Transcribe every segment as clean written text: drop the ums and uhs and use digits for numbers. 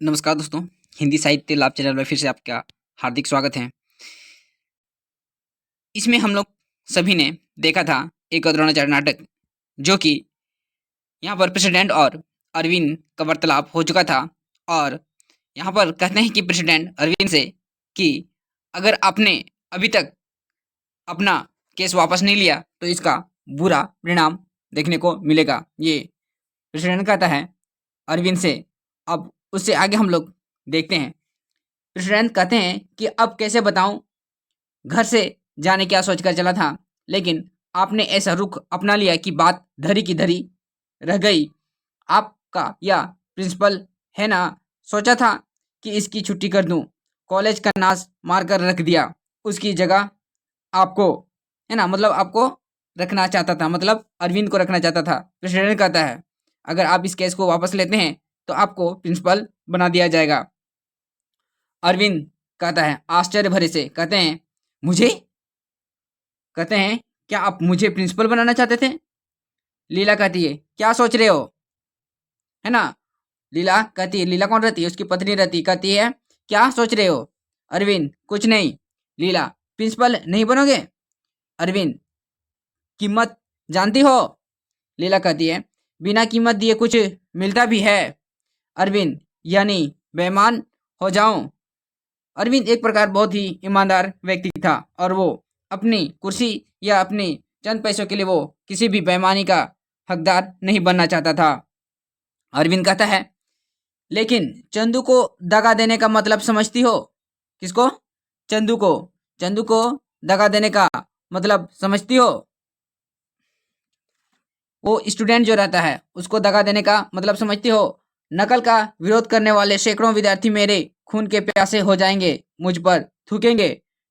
नमस्कार दोस्तों, हिंदी साहित्य लाभ चैनल में फिर से आपका हार्दिक स्वागत है। इसमें हम लोग सभी ने देखा था एक द्रोणाचार्य नाटक, जो कि यहाँ पर प्रेसिडेंट और अरविंद का वार्तालाप हो चुका था। और यहाँ पर कहते हैं कि प्रेसिडेंट अरविंद से कि अगर आपने अभी तक अपना केस वापस नहीं लिया तो इसका बुरा परिणाम देखने को मिलेगा। ये प्रेसिडेंट कहता है अरविंद से। अब उससे आगे हम लोग देखते हैं। प्रेसिडेंट कहते हैं कि अब कैसे बताऊं, घर से जाने क्या सोचकर चला था, लेकिन आपने ऐसा रुख अपना लिया कि बात धरी की धरी रह गई। आपका या प्रिंसिपल है ना, सोचा था कि इसकी छुट्टी कर दूं, कॉलेज का नाश मार कर रख दिया। उसकी जगह आपको, है ना, मतलब आपको रखना चाहता था, मतलब अरविंद को रखना चाहता था। प्रेसिडेंट कहता है अगर आप इस केस को वापस लेते हैं तो आपको प्रिंसिपल बना दिया जाएगा। अरविंद कहता है आश्चर्य भरे से, कहते हैं मुझे, कहते हैं क्या आप मुझे प्रिंसिपल बनाना चाहते थे? लीला कहती है क्या सोच रहे हो, है ना। लीला कहती है, लीला कौन रहती है? उसकी पत्नी रहती। कहती है क्या सोच रहे हो? अरविंद कुछ नहीं। लीला प्रिंसिपल नहीं बनोगे? अरविंद कीमत जानती हो? लीला कहती है बिना कीमत दिए कुछ मिलता भी है? अरविंद यानी बेईमान हो जाऊं? अरविंद एक प्रकार बहुत ही ईमानदार व्यक्ति था और वो अपनी कुर्सी या अपनी चंद पैसों के लिए वो किसी भी बेईमानी का हकदार नहीं बनना चाहता था। अरविंद कहता है लेकिन चंदू को दगा देने का मतलब समझती हो? किसको? चंदू को। चंदू को दगा देने का मतलब समझती हो? वो स्टूडेंट जो रहता है उसको दगा देने का मतलब समझती हो? नकल का विरोध करने वाले सैकड़ों विद्यार्थी मेरे खून के प्यासे हो जाएंगे, मुझ पर थूकेंगे,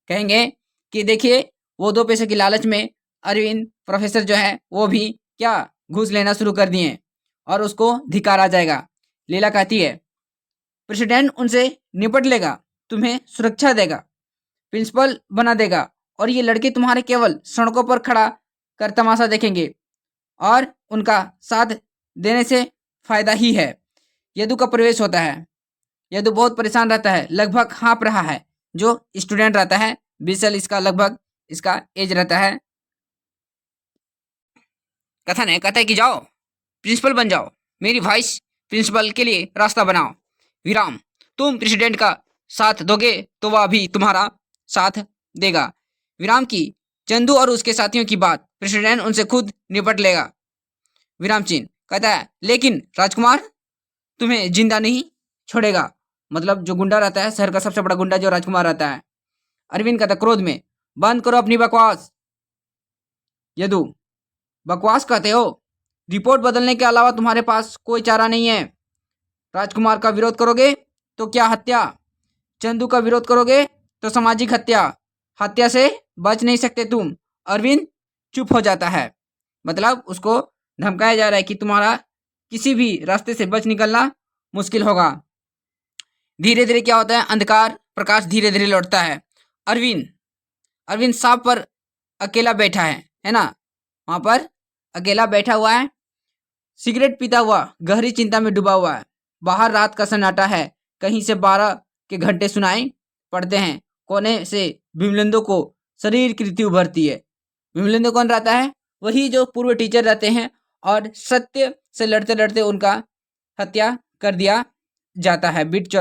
कहेंगे कि देखिए वो दो पैसे की लालच में अरविंद प्रोफेसर जो है वो भी क्या घूस लेना शुरू कर दिए और उसको धिक्कार आ जाएगा। लीला कहती है प्रेसिडेंट उनसे निपट लेगा, तुम्हें सुरक्षा देगा, प्रिंसिपल बना देगा और ये लड़के तुम्हारे केवल सड़कों पर खड़ा कर तमाशा देखेंगे और उनका साथ देने से फायदा ही है। यदु का प्रवेश होता है। यदु बहुत परेशान रहता है, लगभग हाँप रहा है। जो स्टूडेंट रहता है, 20 साल इसका लगभग इसका एज रहता है। कथन है, कहता है कि जाओ प्रिंसिपल बन जाओ, मेरी वाइस प्रिंसिपल के लिए रास्ता बनाओ। विराम तुम प्रेसिडेंट का साथ दोगे तो वह भी तुम्हारा साथ देगा। विराम की चंदू और उसके साथियों की बात प्रेसिडेंट उनसे खुद निपट लेगा। विराम चिन्ह कहता है लेकिन राजकुमार तुम्हें जिंदा नहीं छोड़ेगा। मतलब जो गुंडा रहता है, शहर का सबसे बड़ा गुंडा जो राजकुमार रहता है। अरविंद कहता क्रोध में बंद करो अपनी बकवास। यदु बकवास कहते हो? रिपोर्ट बदलने के अलावा तुम्हारे पास कोई चारा नहीं है। राजकुमार का विरोध करोगे तो क्या हत्या, चंदू का विरोध करोगे तो सामाजिक हत्या, हत्या से बच नहीं सकते तुम। अरविंद चुप हो जाता है, मतलब उसको धमकाया जा रहा है कि तुम्हारा किसी भी रास्ते से बच निकलना मुश्किल होगा। धीरे धीरे क्या होता है, अंधकार प्रकाश धीरे धीरे लौटता है। अरविंद अरविंद सांप पर अकेला बैठा है ना, वहां पर अकेला बैठा हुआ है, सिगरेट पीता हुआ गहरी चिंता में डूबा हुआ है। बाहर रात का सन्नाटा है, कहीं से 12 के घंटे सुनाई पड़ते हैं। कोने से विमलेंदु को शरीर कृति उभरती है। विमलेंदु कौन रहता है? वही जो पूर्व टीचर रहते हैं और सत्य से लड़ते लड़ते उनका हत्या कर दिया जाता है बीच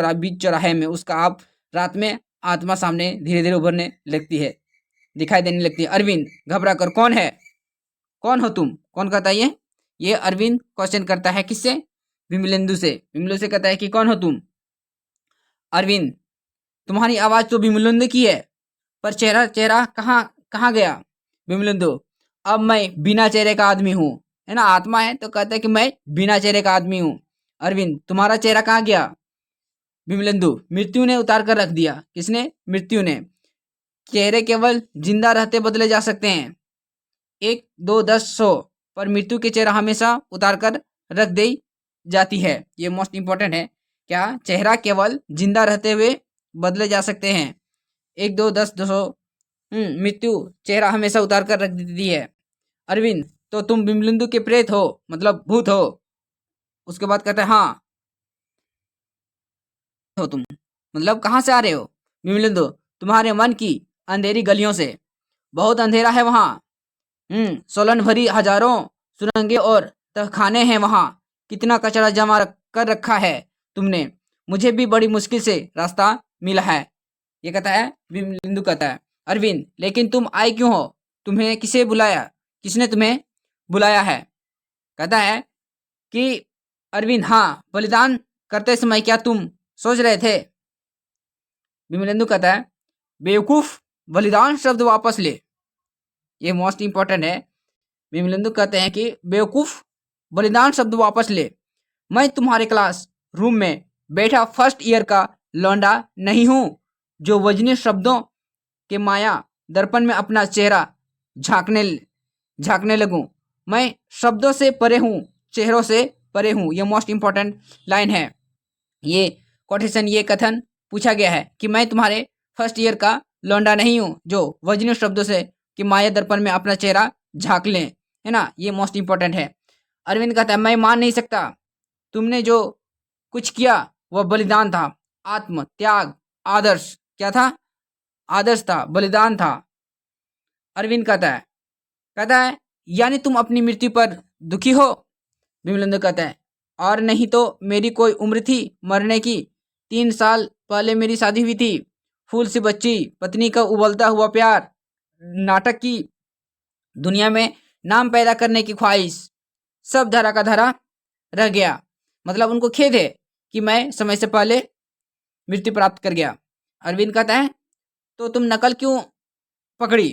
चौराहे में। उसका आप रात में आत्मा सामने धीरे धीरे उभरने लगती है, दिखाई देने लगती है। अरविंद घबरा कर कौन है, कौन हो तुम? कौन कहता है ये अरविंद क्वेश्चन करता है किससे? विमलेंदु से। विमलेंदु से कहता है कि कौन हो तुम? अरविंद तुम्हारी आवाज तो विमलेंदु की है, पर चेहरा चेहरा कहाँ कहाँ गया? विमलेंदु अब मैं बिना चेहरे का आदमी हूँ, है ना, आत्मा है तो कहता है कि मैं बिना चेहरे का आदमी हूँ। अरविंद तुम्हारा चेहरा कहाँ गया? विमलेंदु मृत्यु ने उतार कर रख दिया। किसने? मृत्यु ने। चेहरे केवल जिंदा रहते बदले जा सकते हैं, 1 2 10 100, पर मृत्यु के चेहरा हमेशा उतार कर रख दी जाती है। ये मोस्ट इंपॉर्टेंट है। क्या चेहरा केवल जिंदा रहते हुए बदले जा सकते हैं? 1 2 10 200, मृत्यु चेहरा हमेशा उतार कर रख देती है। अरविंद तो तुम बिमलिंदु के प्रेत हो, मतलब भूत हो? उसके बाद कहता है हाँ। हो तुम? मतलब कहाँ से आ रहे हो? विमलेंदु, तुम्हारे मन की अंधेरी गलियों से। बहुत अंधेरा है वहाँ। सोलन भरी हजारों सुरंगें और तहखाने हैं वहाँ। कितना कचरा जमा कर रखा है तुमने। मुझे भी बड़ी मुश्किल से रास्ता मिला है। ये कहता है, बिंदु कहता है, अरविंद लेकिन तुम आए क्यों हो? तुम्हें किसे बुलाया? किसने तुम्हें बुलाया है? कहता है कि अरविंद, हाँ, बलिदान करते समय क्या तुम सोच रहे थे? विमलेंदु कहता है, बेवकूफ, बलिदान शब्द वापस ले। ये मोस्ट इंपॉर्टेंट है। विमलेंदु कहते हैं कि बेवकूफ, बलिदान शब्द वापस ले। मैं तुम्हारे क्लास रूम में बैठा फर्स्ट ईयर का लौंडा नहीं हूं जो वजनी शब्दों के माया दर्पण में अपना चेहरा झांकने झांकने लगूं। मैं शब्दों से परे हूं, चेहरों से परे हूं। ये मोस्ट इंपॉर्टेंट लाइन है। ये कोटेशन, ये कथन पूछा गया है कि मैं तुम्हारे फर्स्ट ईयर का लौंडा नहीं हूं जो वजनी शब्दों से कि माया दर्पण में अपना चेहरा झांक लें, है ना। ये मोस्ट इंपॉर्टेंट है। अरविंद कहता है, मैं मान नहीं सकता। तुमने जो कुछ किया वह बलिदान था, आत्म त्याग, आदर्श। क्या था? आदर्श था, बलिदान था। अरविंद कहता है यानी तुम अपनी मृत्यु पर दुखी हो? विमलेंद्र कहता है, और नहीं तो मेरी कोई उम्र थी मरने की? 3 साल पहले मेरी शादी हुई थी। फूल सी बच्ची, पत्नी का उबलता हुआ प्यार, नाटक की दुनिया में नाम पैदा करने की ख्वाहिश, सब धरा का धरा रह गया। मतलब उनको खेद है कि मैं समय से पहले मृत्यु प्राप्त कर गया। अरविंद कहता है, तो तुम नकल क्यों पकड़ी?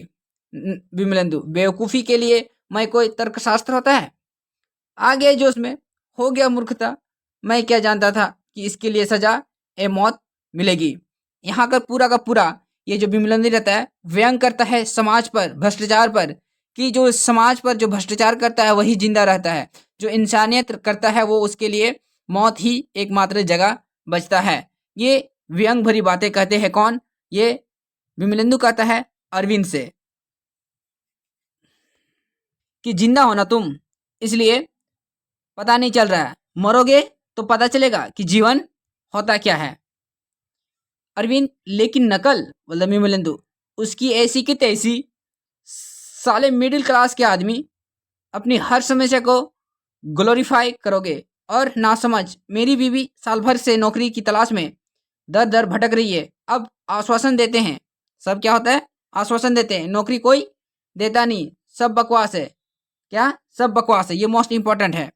विमलेंदु, बेवकूफ़ी के लिए मैं कोई तर्कशास्त्र होता है? आ गया जोश में, हो गया मूर्खता। मैं क्या जानता था कि इसके लिए सजा ए मौत मिलेगी। यहाँ का पूरा ये जो विमलेंद्र रहता है व्यंग करता है समाज पर, भ्रष्टाचार पर, कि जो समाज पर जो भ्रष्टाचार करता है वही जिंदा रहता है, जो इंसानियत करता है वो उसके लिए मौत ही एकमात्र जगह बचता है। ये व्यंग भरी बातें कहते हैं कौन? ये विमलेंदु कहता है अरविंद से कि जिंदा हो ना तुम, इसलिए पता नहीं चल रहा है, मरोगे तो पता चलेगा कि जीवन होता क्या है। अरविंद, लेकिन नकल, मतलब विमलेंदु, उसकी ऐसी की तैसी। साले मिडिल क्लास के आदमी अपनी हर समस्या को ग्लोरीफाई करोगे। और ना समझ, मेरी बीवी साल भर से नौकरी की तलाश में दर दर भटक रही है। अब आश्वासन देते हैं, सब क्या होता है? आश्वासन देते हैं, नौकरी कोई देता नहीं, सब बकवास है। क्या? सब बकवास है। ये मोस्ट इंपॉर्टेंट है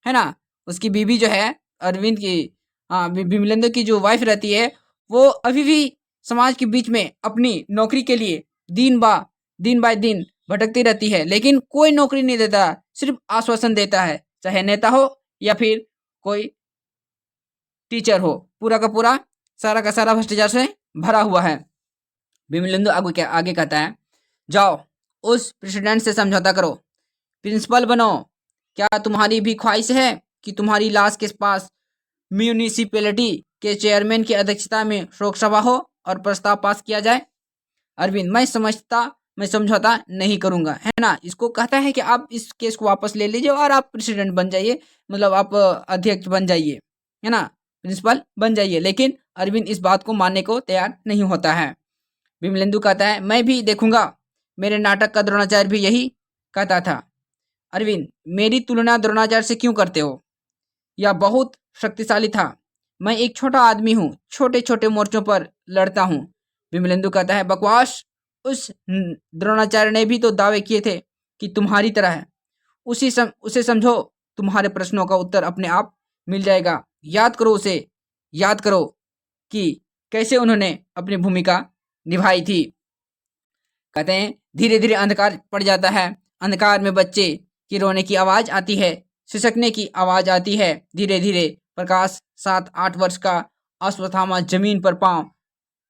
ना। उसकी बीवी जो है अरविंद की, हाँ, विमलेंद्र की जो वाइफ रहती है, वो अभी भी समाज के बीच में अपनी नौकरी के लिए दिन बाय दिन भटकती रहती है, लेकिन कोई नौकरी नहीं देता, सिर्फ आश्वासन देता है, चाहे नेता हो या फिर कोई टीचर हो। पूरा का पूरा, सारा का सारा भ्रष्टाचार से भरा हुआ है। विमलेंदु आगे कहता है, जाओ उस प्रेसिडेंट से समझौता करो, प्रिंसिपल बनो। क्या तुम्हारी भी ख्वाहिश है कि तुम्हारी लाश के पास म्यूनिसिपैलिटी के चेयरमैन की अध्यक्षता में शोक सभा हो और प्रस्ताव पास किया जाए? अरविंद, मैं समझौता नहीं करूंगा, है ना। इसको कहता है कि आप इस केस को वापस ले लीजिए और आप प्रेसिडेंट बन जाइए, मतलब आप अध्यक्ष बन जाइए, है ना, प्रिंसिपल बन जाइए। लेकिन अरविंद इस बात को मानने को तैयार नहीं होता है। विमलेंदु कहता है, मैं भी देखूंगा। मेरे नाटक का द्रोणाचार्य भी यही कहता था। अरविंद, मेरी तुलना द्रोणाचार्य से क्यों करते हो? यह बहुत शक्तिशाली था, मैं एक छोटा आदमी हूँ, छोटे छोटे मोर्चों पर लड़ता हूँ। विमलेंदु कहता है, बकवास। उस द्रोणाचार्य ने भी तो दावे किए थे कि तुम्हारी तरह है। उसे समझो, तुम्हारे प्रश्नों का उत्तर अपने आप मिल जाएगा। याद करो उसे, याद करो कि कैसे उन्होंने अपनी भूमिका निभाई थी। कहते हैं, धीरे धीरे अंधकार पड़ जाता है। अंधकार में बच्चे की रोने की आवाज आती है, सिसकने की आवाज आती है। धीरे धीरे प्रकाश 7-8 वर्ष का अश्वत्थामा जमीन पर पांव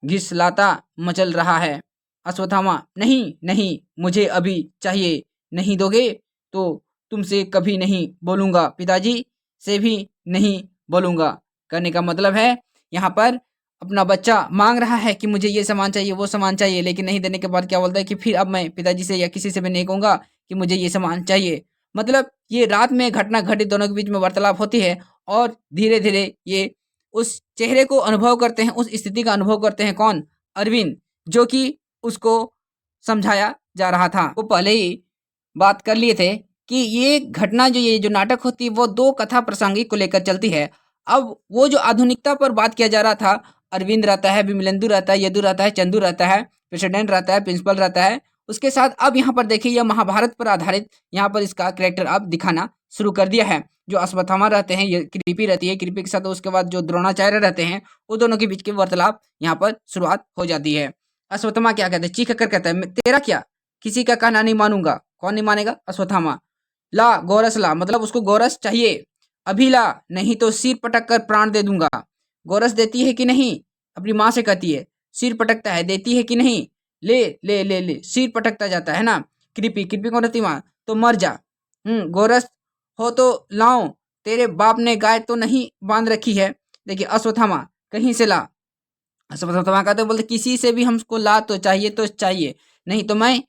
घिसलाता मचल रहा है। अश्वत्थामा, नहीं नहीं, मुझे अभी चाहिए, नहीं दोगे तो तुमसे कभी नहीं बोलूंगा, पिताजी से भी नहीं बोलूंगा। कहने का मतलब है, यहाँ पर अपना बच्चा मांग रहा है कि मुझे ये सामान चाहिए, वो सामान चाहिए, लेकिन नहीं देने के बाद क्या बोलता है कि फिर अब मैं पिताजी से या किसी से भी नहीं कहूँगा कि मुझे ये सामान चाहिए। मतलब ये रात में घटना घटित दोनों के बीच में वार्तालाप होती है और धीरे धीरे ये उस चेहरे को अनुभव करते हैं, उस स्थिति का अनुभव करते हैं कौन? अरविंद, जो कि उसको समझाया जा रहा था। वो पहले ही बात कर लिए थे कि ये घटना ये जो नाटक होती है वो दो कथा प्रसंगिक को लेकर चलती है। अब वो जो आधुनिकता पर बात किया जा रहा था, अरविंद रहता है, विमलेंदु रहता है, यदु रहता है, चंदू रहता है, प्रेसिडेंट रहता है, प्रिंसिपल रहता है, उसके साथ अब यहाँ पर देखिए यह महाभारत पर आधारित यहाँ पर इसका कैरेक्टर अब दिखाना शुरू कर दिया है। जो अश्वत्थामा रहते हैं, ये कृपि रहती है, कृपि के साथ उसके बाद जो द्रोणाचार्य रहते हैं, वो दोनों के बीच की वार्तालाप यहाँ पर शुरुआत हो जाती है। अश्वत्थामा क्या कहते हैं? चीख कर कहता है, तेरा क्या, किसी का कहना नहीं मानूंगा। कौन नहीं मानेगा? अश्वत्थामा। ला गोरस ला, मतलब उसको गोरस चाहिए, अभी ला, नहीं तो सिर पटक कर प्राण दे दूंगा। गोरस देती है कि नहीं? अपनी माँ से कहती है। सिर पटकता है, देती है कि नहीं? ले ले ले ले, सिर पटकता जाता है ना। कृपि, कृपि कौन रहती? माँ। तो मर जा। गोरस हो तो लाओ, तेरे बाप ने गाय तो नहीं बांध रखी है। देखिए अश्वत्थामा कहीं से ला। अश्वत्थामा कहते बोलते किसी से भी हमको ला तो चाहिए, नहीं तो मैं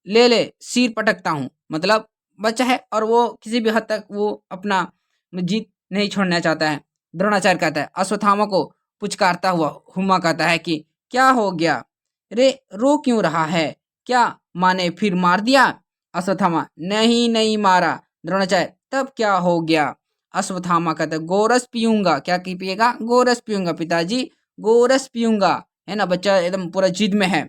ले सिर पटकता हूँ। मतलब बच्चा है और वो किसी भी हद तक वो अपना जीत नहीं छोड़ना चाहता है। द्रोणाचार्य कहता है, अश्वत्थामा को पुचकारता हुआ हुमा कहता है कि क्या हो गया रे, रो क्यों रहा है? क्या माने फिर मार दिया? अश्वत्थामा, नहीं नहीं मारा। द्रोणाचार्य, तब क्या हो गया? अश्वत्थामा कहता है, गोरस पीऊंगा। क्या की पिएगा? गोरस पीऊंगा पिताजी, गोरस पीऊंगा। है ना, बच्चा एकदम पूरा जिद में है।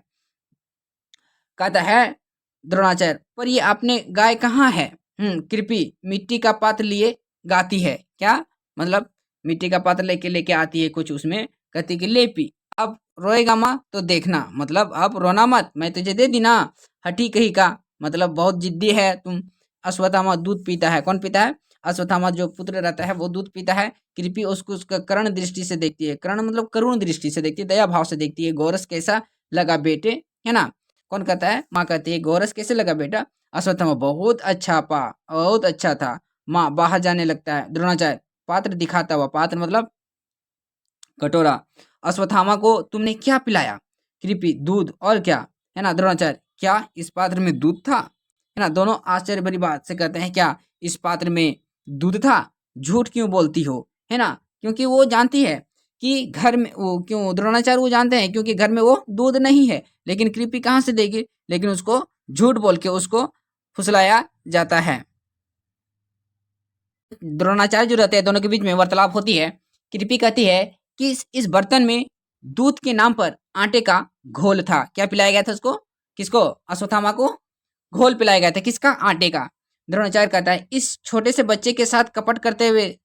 कहता है द्रोणाचार्य, पर ये आपने गाय कहाँ है? कृपि मिट्टी का पात्र लिए गाती है। क्या मतलब? मिट्टी का पात्र लेके लेके आती है कुछ, उसमें कहती कि ले पी। अब रोएगा माँ तो देखना, मतलब अब रोना मत, मैं तुझे दे दी ना। हठी कही का मतलब बहुत जिद्दी है तुम। अश्वत्थामा दूध पीता है। कौन पीता है? अश्वत्थामा जो पुत्र रहता है वो दूध पीता है। कृपि उसको उसका करुण दृष्टि से देखती है। करुण मतलब करुण दृष्टि से देखती है, दया भाव से देखती है। गोरस कैसा लगा बेटे? है ना। कौन कहता है? माँ कहती है, गोरस कैसे लगा बेटा? अश्वत्थामा, बहुत अच्छा पा, बहुत अच्छा था। माँ बाहर जाने लगता है। द्रोणाचार्य पात्र दिखाता हुआ, पात्र मतलब कटोरा। अश्वत्थामा को तुमने क्या पिलाया? कृपि, दूध। और क्या? है ना। द्रोणाचार्य, क्या इस पात्र में दूध था? है ना। दोनों आश्चर्य भरी बात से कहते हैं, क्या इस पात्र में दूध था? झूठ क्यों बोलती हो? है ना। क्योंकि वो जानती है कि घर में वो क्यों, द्रोणाचार्य वो जानते हैं क्योंकि घर में वो दूध नहीं है। लेकिन कृपि कहाँ से देगी? लेकिन उसको झूठ बोल के उसको फुसलाया जाता है। द्रोणाचार्य जो रहते हैं, दोनों के बीच में वार्तालाप होती है। कृपि कहती है कि इस बर्तन में दूध के नाम पर आटे का घोल था। क्या पिलाया गया था उसको? किसको? अश्वत्थामा को घोल पिलाया गया था। किसका? आटे का। द्रोणाचार्य कहता है, इस छोटे से बच्चे के साथ कपट करते हुए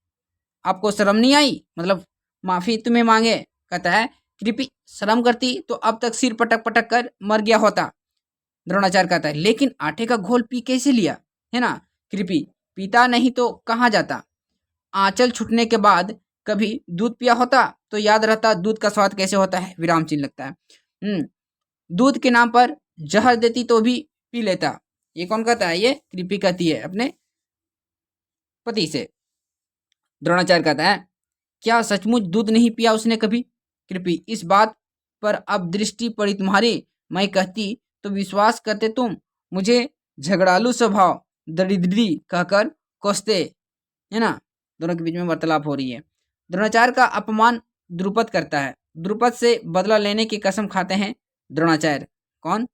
आपको शर्म नहीं आई? मतलब माफी तुम्हें मांगे। कहता है, कृपि शर्म करती तो अब तक सिर पटक पटक कर मर गया होता। द्रोणाचार्य कहता है, लेकिन आटे का घोल पी कैसे लिया? है ना। कृपि, पीता नहीं तो कहाँ जाता? आंचल छूटने के बाद कभी दूध पिया होता तो याद रहता दूध का स्वाद कैसे होता है। विराम चिन्ह लगता है। दूध के नाम पर जहर देती तो भी पी लेता। ये कौन कहता है? ये कृपि कहती है अपने पति से। द्रोणाचार्य कहता है, क्या सचमुच दूध नहीं पिया उसने कभी? कृपि, इस बात पर अब दृष्टि पड़ी तुम्हारी, मैं कहती तो विश्वास करते तुम। मुझे झगड़ालू स्वभाव दरिद्री कहकर कोसते। है ना। दोनों के बीच में वार्तालाप हो रही है। द्रोणाचार्य का अपमान द्रुपद करता है। द्रुपद से बदला लेने की कसम खाते हैं द्रोणाचार्य। कौन?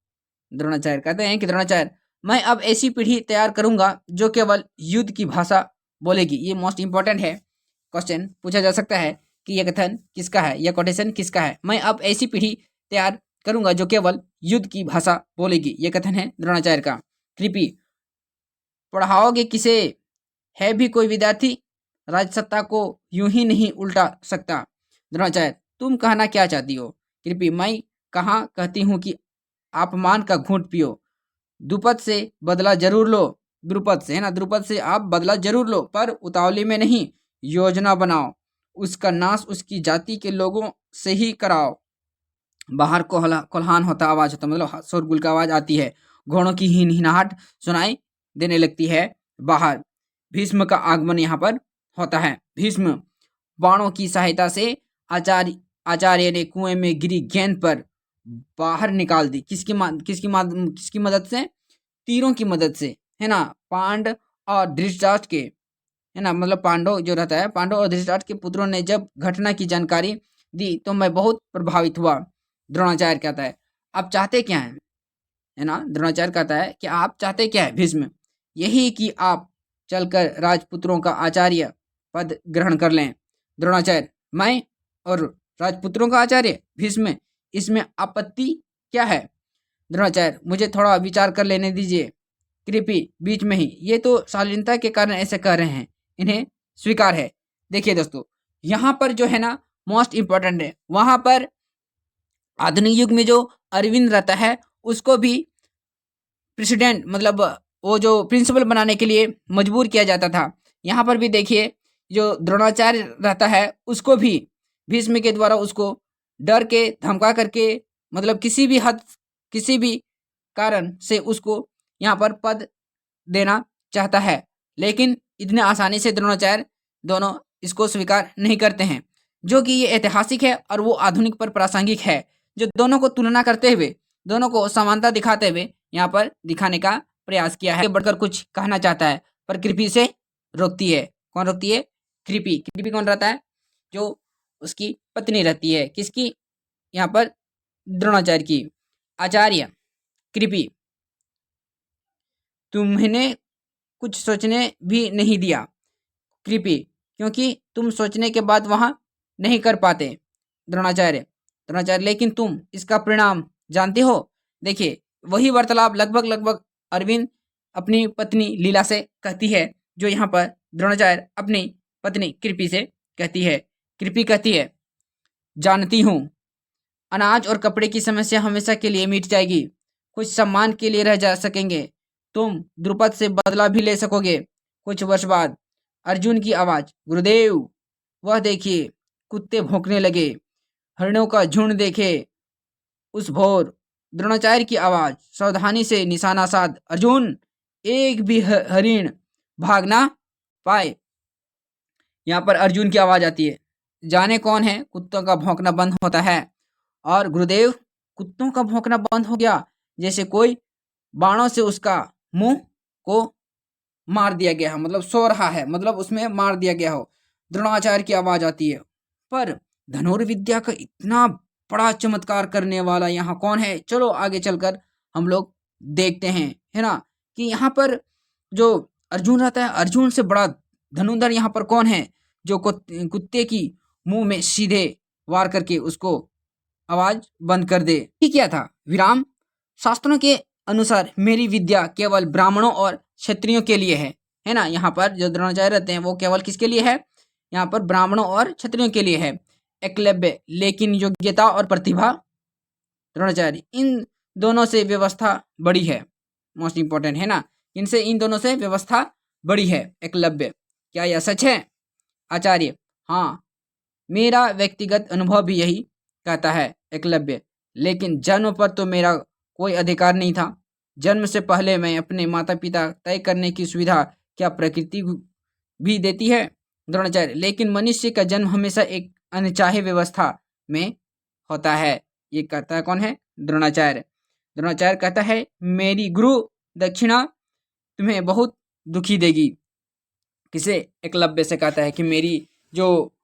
द्रोणाचार्य कहते हैं कि द्रोणाचार्य, मैं अब ऐसी पीढ़ी तैयार करूंगा जो केवल युद्ध की भाषा बोलेगी। ये मोस्ट इंपॉर्टेंट है, क्वेश्चन पूछा जा सकता है कि यह कथन किसका है, यह कोटेशन किसका है? मैं अब ऐसी पीढ़ी तैयार करूंगा जो केवल युद्ध की भाषा बोलेगी। यह कथन है द्रोणाचार्य का। कृपि, पढ़ाओगे किसे? है भी कोई विद्यार्थी? राजसत्ता को यूं ही नहीं उल्टा सकता। द्रोणाचार्य, तुम कहना क्या चाहती हो? कृपि, मैं कहाँ कहती हूँ कि अपमान का घूंट पियो। द्रुपद से बदला जरूर लो। द्रुपद से, है ना, द्रुपद से आप बदला जरूर लो, पर उतावली में नहीं। योजना बनाओ, उसका नाश उसकी जाति के लोगों से ही कराओ। बाहर कोल्हान होता आवाज होता, मतलब शोरगुल का आवाज आती है। घोड़ों की हिनहिनाहट सुनाई देने लगती है बाहर। भीष्म का आगमन यहाँ पर होता है। भीष्म बाणों की सहायता से आचार्य ने कुएं में गिरी गेंद पर बाहर निकाल दी। किसकी मदद से? तीरों की मदद से। है ना। पांड और धृतराष्ट्र के है ना, मतलब पांडव जो रहता है, पांडव और धृतराष्ट्र के पुत्रों ने जब घटना की जानकारी दी तो मैं बहुत प्रभावित हुआ। द्रोणाचार्य कहता है आप चाहते क्या हैं, है ना, द्रोणाचार्य कहता है कि आप चाहते क्या है भीष्म, यही कि आप चलकर राजपुत्रों का आचार्य पद ग्रहण कर लें। द्रोणाचार्य मैं और राजपुत्रों का आचार्य भीष्म, इसमें आपत्ति क्या है। द्रोणाचार्य मुझे थोड़ा विचार कर लेने दीजिए। कृपी बीच में ही, ये तो शालीनता के कारण ऐसे कह रहे हैं, इन्हें स्वीकार है। देखिए दोस्तों, यहाँ पर जो है ना मोस्ट इंपॉर्टेंट है, वहां पर आधुनिक युग में जो अरविंद रहता है उसको भी प्रेसिडेंट मतलब वो जो प्रिंसिपल बनाने के लिए मजबूर किया जाता था। यहाँ पर भी देखिए जो द्रोणाचार्य रहता है उसको भी भीष्म के द्वारा उसको डर के धमका करके मतलब किसी भी कारण से उसको यहाँ पर पद देना चाहता है, लेकिन इतने आसानी से द्रोणाचार्य दोनों इसको स्वीकार नहीं करते हैं, जो कि ये ऐतिहासिक है और वो आधुनिक पर प्रासंगिक है। जो दोनों को तुलना करते हुए, दोनों को समानता दिखाते हुए यहाँ पर दिखाने का प्रयास किया है। बढ़कर कुछ कहना चाहता है पर कृपी से रोकती है। कौन रोकती है? कृपी। कृपी कौन रहता है? जो उसकी पत्नी रहती है। किसकी? यहाँ पर द्रोणाचार्य की। आचार्य कृपी, तुम्हें कुछ सोचने भी नहीं दिया कृपी, क्योंकि तुम सोचने के बाद वहां नहीं कर पाते। द्रोणाचार्य द्रोणाचार्य लेकिन तुम इसका परिणाम जानते हो। देखिए वही वार्तालाप लगभग लगभग अरविंद अपनी पत्नी लीला से कहती है, जो यहाँ पर द्रोणाचार्य अपनी पत्नी कृपी से कहती है। कृपी कहती है जानती हूँ अनाज और कपड़े की समस्या हमेशा के लिए मिट जाएगी, कुछ सम्मान के लिए रह जा सकेंगे, तुम द्रुपद से बदला भी ले सकोगे कुछ वर्ष बाद। अर्जुन की आवाज गुरुदेव, वह देखिए कुत्ते भौंकने लगे, हरिणों का झुंड देखे उस भोर। द्रोणाचार्य की आवाज सावधानी से निशाना साध, अर्जुन एक भी हरिण भाग ना पाए। यहाँ पर अर्जुन की आवाज आती है, जाने कौन है कुत्तों का भौंकना बंद होता है। और गुरुदेव कुत्तों का भौंकना बंद हो गया, जैसे कोई बाणों से उसका मुंह को मार दिया गया है, मतलब सो रहा है, मतलब उसमें मार दिया गया हो। द्रोणाचार्य की आवाज आती है, पर धनुर्विद्या का इतना बड़ा चमत्कार करने वाला यहाँ कौन है? चलो आगे चलकर हम लोग देखते हैं, है ना, कि यहाँ पर जो अर्जुन रहता है, अर्जुन से बड़ा धनुर्धर यहाँ पर कौन है, जो कुत्ते की मुंह में सीधे वार करके उसको आवाज बंद कर दे। ये क्या था? विराम। शास्त्रों के अनुसार मेरी विद्या केवल ब्राह्मणों और क्षत्रियों के लिए है ना। यहाँ पर जो द्रोणाचार्य रहते हैं वो केवल किसके लिए है? यहाँ पर ब्राह्मणों और क्षत्रियों के लिए है। एकलव्य लेकिन योग्यता और प्रतिभा द्रोणाचार्य, इन दोनों से व्यवस्था बड़ी है। मोस्ट इंपॉर्टेंट है ना, इनसे इन दोनों से व्यवस्था बड़ी है। एकलव्य, क्या यह सच है? आचार्य हाँ, मेरा व्यक्तिगत अनुभव भी यही कहता है। एकलव्य लेकिन जन्म पर तो मेरा कोई अधिकार नहीं था, जन्म से पहले मैं अपने माता पिता तय करने की सुविधा क्या प्रकृति भी देती है? द्रोणाचार्य लेकिन मनुष्य का जन्म हमेशा एक अनचाहे व्यवस्था में होता है। ये कहता है कौन है? द्रोणाचार्य। द्रोणाचार्य कहता है मेरी गुरु दक्षिणा तुम्हें बहुत दुखी देगी। किसे? एकलव्य से कहता है कि मेरी जो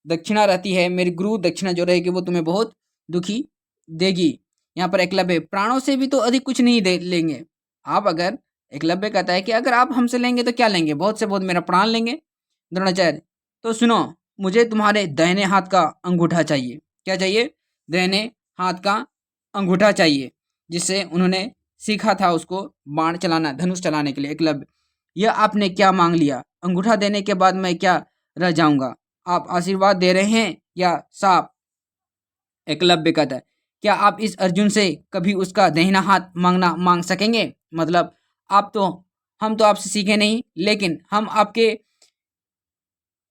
दक्षिणा रहती है, मेरी गुरु दक्षिणा जो रहेगी वो तुम्हें बहुत दुखी देगी। यहाँ पर एकलव्य प्राणों से भी तो अधिक कुछ नहीं दे लेंगे आप। अगर एकलव्य कहता है कि अगर आप हमसे लेंगे तो क्या लेंगे? बहुत से बहुत मेरा प्राण लेंगे। द्रोणाचार्य तो सुनो, मुझे तुम्हारे दाहिने हाथ का अंगूठा चाहिए। क्या चाहिए? दाहिने हाथ का अंगूठा चाहिए, जिससे उन्होंने सीखा था उसको बाण चलाना, धनुष चलाने के लिए। एकलव्य यह आपने क्या मांग लिया? अंगूठा देने के बाद मैं क्या रह जाऊंगा? आप आशीर्वाद दे रहे हैं या साप? एकलव्य कहता है क्या आप इस अर्जुन से कभी उसका दाहिना हाथ मांग सकेंगे? मतलब हम तो आपसे सीखे नहीं, लेकिन हम आपके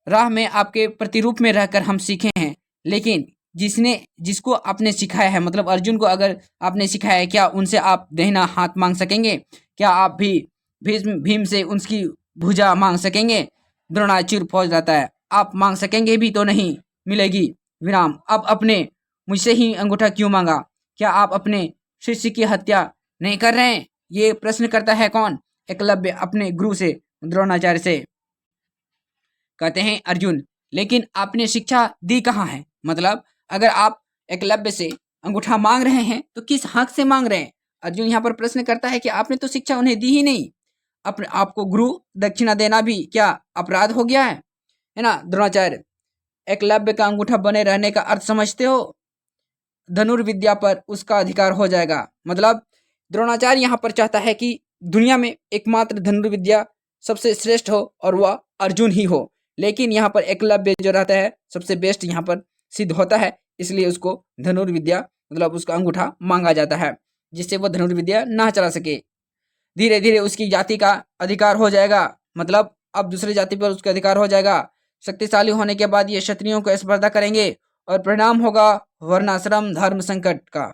राह में आपके प्रतिरूप में रहकर हम सीखे हैं। लेकिन जिसको आपने सिखाया है, मतलब अर्जुन को अगर आपने सिखाया है, क्या उनसे आप दाहिना हाथ मांग सकेंगे? क्या आप भी भीम से उसकी भुजा मांग सकेंगे? द्रोणाचार्य फौज रहता है, आप मांग सकेंगे भी तो नहीं मिलेगी। विराम, अब अपने मुझसे ही अंगूठा क्यों मांगा? क्या आप अपने शिष्य की हत्या नहीं कर रहे हैं? ये प्रश्न करता है कौन? एकलव्य अपने गुरु से, द्रोणाचार्य से। कहते हैं अर्जुन, लेकिन आपने शिक्षा दी कहाँ है? मतलब अगर आप एकलव्य से अंगूठा मांग रहे हैं तो किस हक से मांग रहे हैं? अर्जुन यहाँ पर प्रश्न करता है कि आपने तो शिक्षा उन्हें दी ही नहीं, अपने आपको गुरु दक्षिणा देना भी क्या अपराध हो गया है ना? द्रोणाचार्य, एकलव्य का अंगूठा बने रहने का अर्थ समझते हो? धनुर्विद्या पर उसका अधिकार हो जाएगा। मतलब द्रोणाचार्य यहाँ पर चाहता है कि दुनिया में एकमात्र धनुर्विद्या सबसे श्रेष्ठ हो और वह अर्जुन ही हो, लेकिन यहाँ पर एकलव्य जो रहता है सबसे बेस्ट यहाँ पर सिद्ध होता है, इसलिए उसको धनुर्विद्या मतलब उसका अंगूठा मांगा जाता है, जिससे वह धनुर्विद्या ना चला सके। धीरे धीरे उसकी जाति का अधिकार हो जाएगा, मतलब अब दूसरी जाति पर उसका अधिकार हो जाएगा। शक्तिशाली होने के बाद ये क्षत्रियों को स्पर्धा करेंगे और परिणाम होगा वर्णाश्रम धर्म संकट का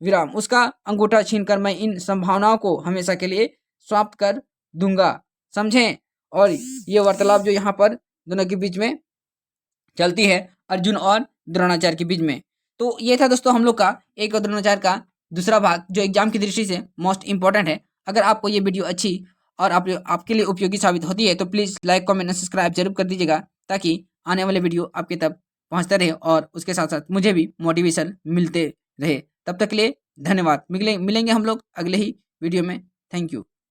विराम। उसका अंगूठा छीनकर मैं इन संभावनाओं को हमेशा के लिए समाप्त कर दूंगा, समझें? और ये वार्तालाप जो यहाँ पर दोनों के बीच में चलती है, अर्जुन और द्रोणाचार्य के बीच में। तो ये था दोस्तों हम लोग का एक और द्रोणाचार्य का दूसरा भाग, जो एग्जाम की दृष्टि से मोस्ट इंपॉर्टेंट है। अगर आपको ये वीडियो अच्छी और आपके लिए उपयोगी साबित होती है तो प्लीज़ लाइक कमेंट सब्सक्राइब जरूर कर दीजिएगा, ताकि आने वाले वीडियो आपके तक पहुंचते रहे और उसके साथ साथ मुझे भी मोटिवेशन मिलते रहे। तब तक के लिए धन्यवाद। मिलेंगे हम लोग अगले ही वीडियो में। Thank you.